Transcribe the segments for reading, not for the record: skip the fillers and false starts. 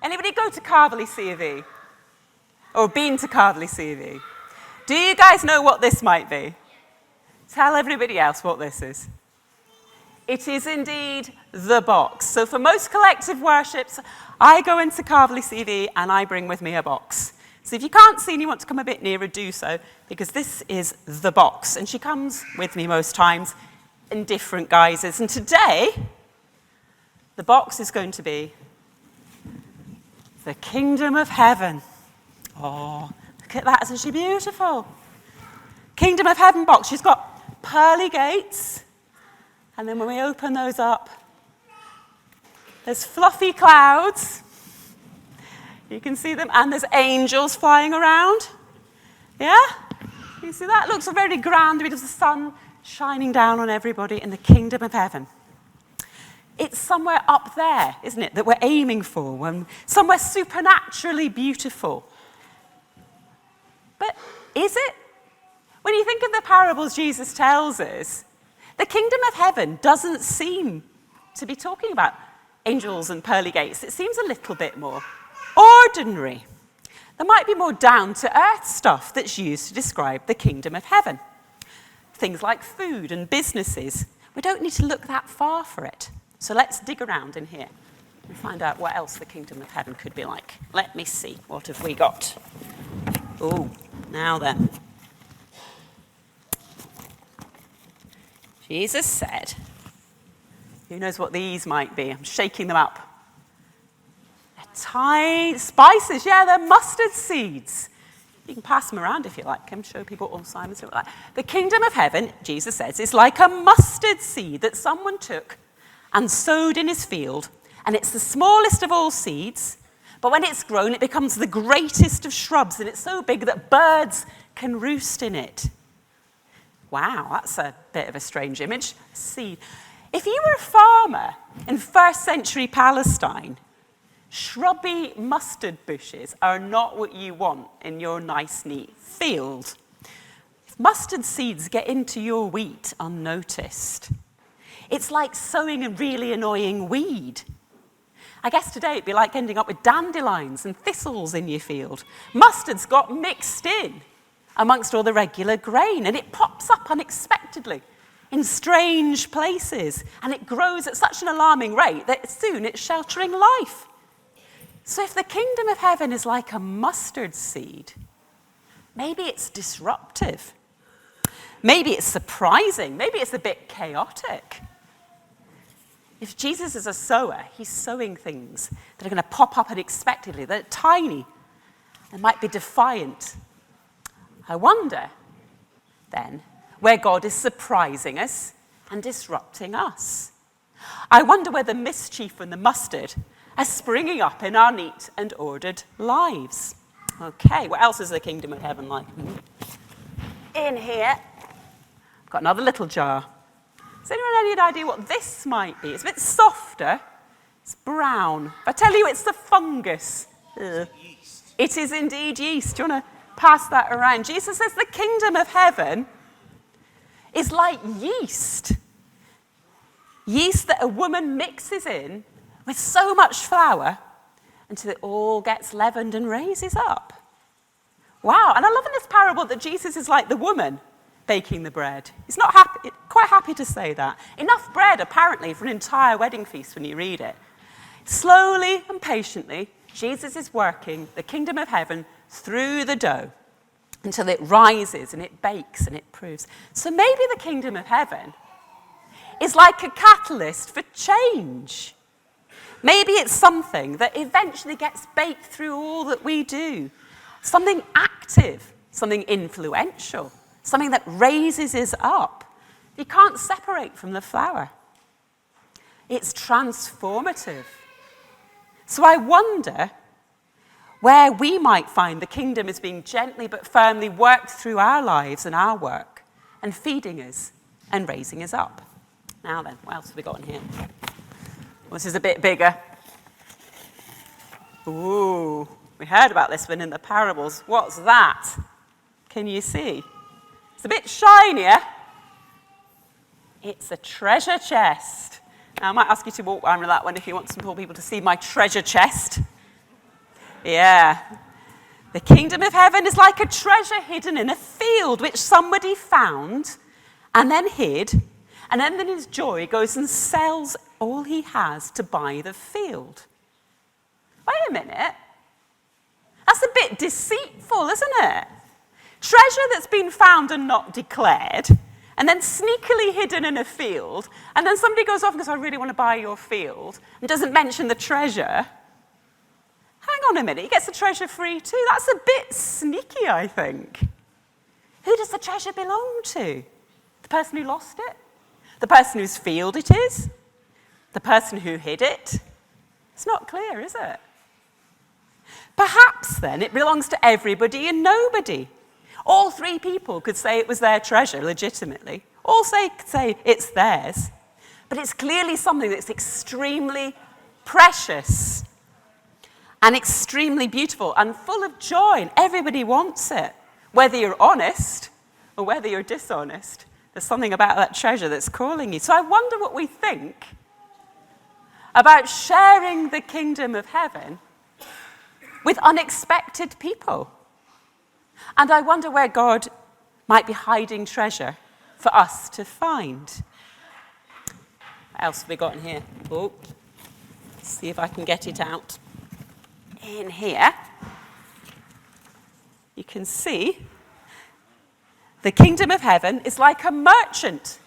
Anybody go to Calverley C.V.? Or been to Calverley C.V.? Do you guys know what this might be? Tell everybody else what this is. It is indeed the box. So for most collective worships, I go into Calverley C.V. and I bring with me a box. So if you can't see and you want to come a bit nearer, do so, because this is the box. And she comes with me most times in different guises. And today, the box is going to be the kingdom of heaven. Oh, look at that, isn't she beautiful? Kingdom of heaven box. She's got pearly gates. And then when we open those up, there's fluffy clouds. You can see them. And there's angels flying around. Yeah? You see that? It looks very grand because the sun shining down on everybody in the kingdom of heaven. It's somewhere up there, isn't it, that we're aiming for, somewhere supernaturally beautiful. But is it? When you think of the parables Jesus tells us, the kingdom of heaven doesn't seem to be talking about angels and pearly gates. It seems a little bit more ordinary. There might be more down-to-earth stuff that's used to describe the kingdom of heaven. Things like food and businesses. We don't need to look that far for it. So let's dig around in here and find out what else the kingdom of heaven could be like. Let me see. What have we got? Oh, now then. Jesus said, who knows what these might be? I'm shaking them up. They're tiny spices. Yeah, they're mustard seeds. You can pass them around if you like. Come show people all Simon's like that. The kingdom of heaven, Jesus says, is like a mustard seed that someone took and sowed in his field. And it's the smallest of all seeds. But when it's grown, it becomes the greatest of shrubs. And it's so big that birds can roost in it. Wow, that's a bit of a strange image. Seed. If you were a farmer in first century Palestine, shrubby mustard bushes are not what you want in your nice, neat field. If mustard seeds get into your wheat unnoticed, it's like sowing a really annoying weed. I guess today it'd be like ending up with dandelions and thistles in your field. Mustard's got mixed in amongst all the regular grain, and it pops up unexpectedly in strange places, and it grows at such an alarming rate that soon it's sheltering life. So if the kingdom of heaven is like a mustard seed, maybe it's disruptive. Maybe it's surprising. Maybe it's a bit chaotic. If Jesus is a sower, he's sowing things that are going to pop up unexpectedly. They're tiny. They might be defiant. I wonder, then, where God is surprising us and disrupting us. I wonder where the mischief and the mustard are springing up in our neat and ordered lives. Okay, what else is the kingdom of heaven like? In here, I've got another little jar. Does anyone have any idea what this might be? It's a bit softer. It's brown. If I tell you it's the fungus. Yeast. It is indeed yeast. Do you want to pass that around? Jesus says the kingdom of heaven is like yeast. Yeast that a woman mixes in with so much flour until it all gets leavened and raises up. Wow, and I love in this parable that Jesus is like the woman baking the bread. He's not happy, quite happy to say that. Enough bread, apparently, for an entire wedding feast when you read it. Slowly and patiently, Jesus is working the kingdom of heaven through the dough until it rises and it bakes and it proves. So maybe the kingdom of heaven is like a catalyst for change. Maybe it's something that eventually gets baked through all that we do. Something active, something influential, something that raises us up. You can't separate from the flour. It's transformative. So I wonder where we might find the kingdom is being gently but firmly worked through our lives and our work and feeding us and raising us up. Now then, what else have we got in here? Well, this is a bit bigger. Ooh, we heard about this one in the parables. What's that? Can you see? It's a bit shinier. It's a treasure chest. Now, I might ask you to walk around with that one if you want some poor people to see my treasure chest. Yeah. The kingdom of heaven is like a treasure hidden in a field which somebody found and then hid, and then in his joy goes and sells all he has to buy the field. Wait a minute. That's a bit deceitful, isn't it? Treasure that's been found and not declared, and then sneakily hidden in a field, and then somebody goes off and goes, I really want to buy your field, and doesn't mention the treasure. Hang on a minute, he gets the treasure free too. That's a bit sneaky, I think. Who does the treasure belong to? The person who lost it? The person whose field it is? The person who hid it? It's not clear, is it? Perhaps then it belongs to everybody and nobody. All three people could say it was their treasure legitimately. All could say it's theirs. But it's clearly something that's extremely precious and extremely beautiful and full of joy, and everybody wants it. Whether you're honest or whether you're dishonest, there's something about that treasure that's calling you. So I wonder what we think about sharing the kingdom of heaven with unexpected people. And I wonder where God might be hiding treasure for us to find. What else have we got in here? Oh, let's see if I can get it out. In here, you can see the kingdom of heaven is like a merchant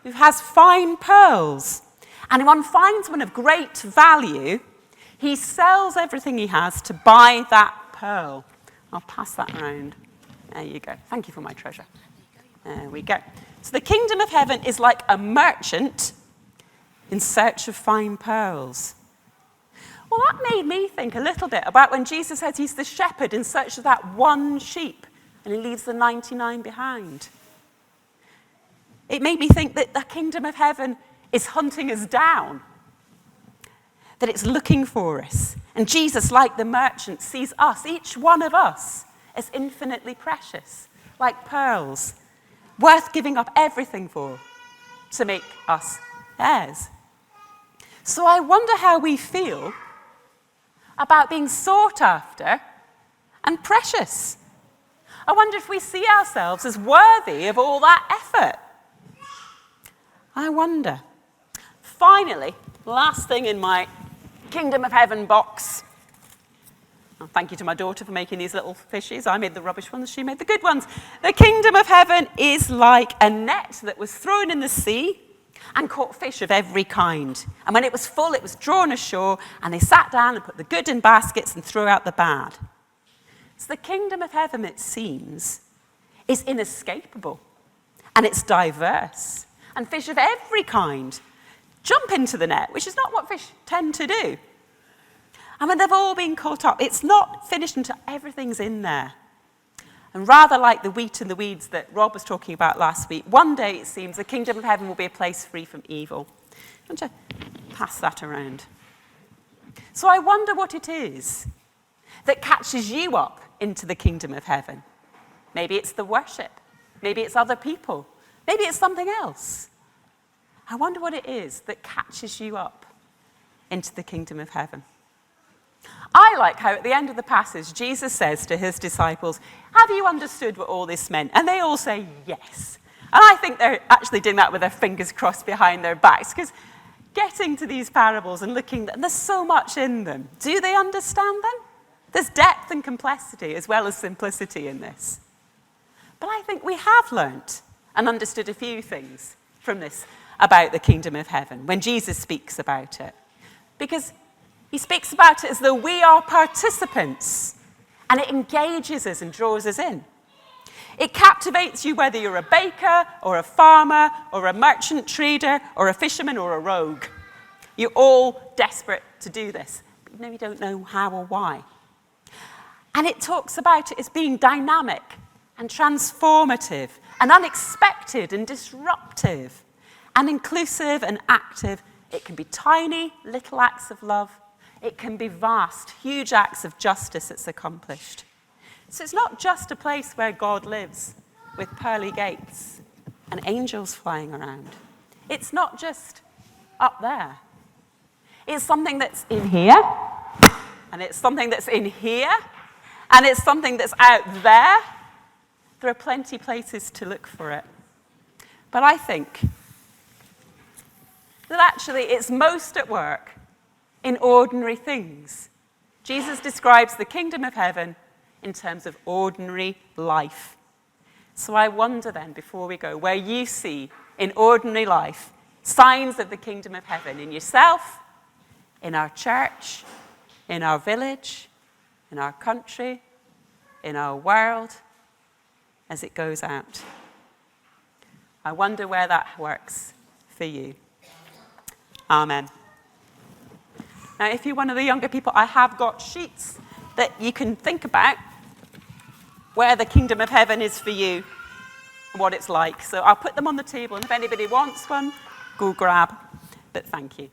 who has fine pearls. And when one finds one of great value, he sells everything he has to buy that pearl. I'll pass that around. There you go. Thank you for my treasure. There we go. So the kingdom of heaven is like a merchant in search of fine pearls. Well, that made me think a little bit about when Jesus says he's the shepherd in search of that one sheep, and he leaves the 99 behind. It made me think that the kingdom of heaven is hunting us down, that it's looking for us. And Jesus, like the merchant, sees us, each one of us, as infinitely precious, like pearls, worth giving up everything for to make us theirs. So I wonder how we feel about being sought after and precious. I wonder if we see ourselves as worthy of all that effort. I wonder. Finally, last thing in my Kingdom of Heaven box. Oh, thank you to my daughter for making these little fishes. I made the rubbish ones, she made the good ones. The Kingdom of Heaven is like a net that was thrown in the sea and caught fish of every kind. And when it was full, it was drawn ashore, and they sat down and put the good in baskets and threw out the bad. So the kingdom of heaven, it seems, is inescapable, and it's diverse. And fish of every kind jump into the net, which is not what fish tend to do. And when they've all been caught up, it's not finished until everything's in there. And rather like the wheat and the weeds that Rob was talking about last week, one day it seems the kingdom of heaven will be a place free from evil. I want to pass that around. So I wonder what it is that catches you up into the kingdom of heaven. Maybe it's the worship. Maybe it's other people. Maybe it's something else. I wonder what it is that catches you up into the kingdom of heaven. I like how at the end of the passage, Jesus says to his disciples, have you understood what all this meant? And they all say yes. And I think they're actually doing that with their fingers crossed behind their backs, because getting to these parables and looking, there's so much in them. Do they understand them? There's depth and complexity as well as simplicity in this. But I think we have learnt and understood a few things from this about the kingdom of heaven when Jesus speaks about it. Because he speaks about it as though we are participants, and it engages us and draws us in. It captivates you whether you're a baker or a farmer or a merchant trader or a fisherman or a rogue. You're all desperate to do this, but you don't know how or why. And it talks about it as being dynamic and transformative and unexpected and disruptive and inclusive and active. It can be tiny, little acts of love. It can be vast, huge acts of justice that's accomplished. So it's not just a place where God lives with pearly gates and angels flying around. It's not just up there. It's something that's in here And it's something that's in here, and it's something that's out there. There are plenty places to look for it. But I think that actually it's most at work in ordinary things. Jesus describes the kingdom of heaven in terms of ordinary life. So I wonder then, before we go, where you see in ordinary life signs of the kingdom of heaven in yourself, in our church, in our village, in our country, in our world, as it goes out. I wonder where that works for you. Amen. Now, if you're one of the younger people, I have got sheets that you can think about where the kingdom of heaven is for you and what it's like. So I'll put them on the table, and if anybody wants one, go grab. But thank you.